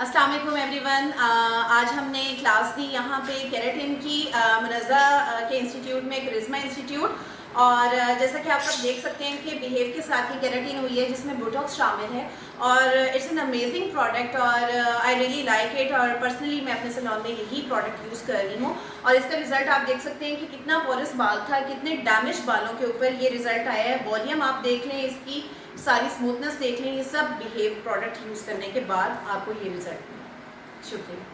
अस्सलाम वालेकुम एवरीवन। आज हमने क्लास दी यहाँ पे केराटिन की मुनज़्ज़ा के इंस्टीट्यूट में, करिश्मा इंस्टीट्यूट। और जैसा कि आप सब देख सकते हैं कि बिहेव के साथ ही केराटिन हुई है जिसमें बोटॉक्स शामिल है और इट्स एन अमेजिंग प्रोडक्ट और आई रियली लाइक इट। और पर्सनली मैं अपने सैलून में यही प्रोडक्ट यूज़ कर रही हूँ और इसका रिज़ल्ट आप देख सकते हैं कि कितना पोरस बाल था, कितने डैमेज बालों के ऊपर ये रिज़ल्ट आया है। वॉल्यूम आप देख लें, इसकी सारी स्मूथनेस देख लें, ये सब बिहेव प्रोडक्ट यूज़ करने के बाद आपको ये रिज़ल्ट मिला। शुक्रिया।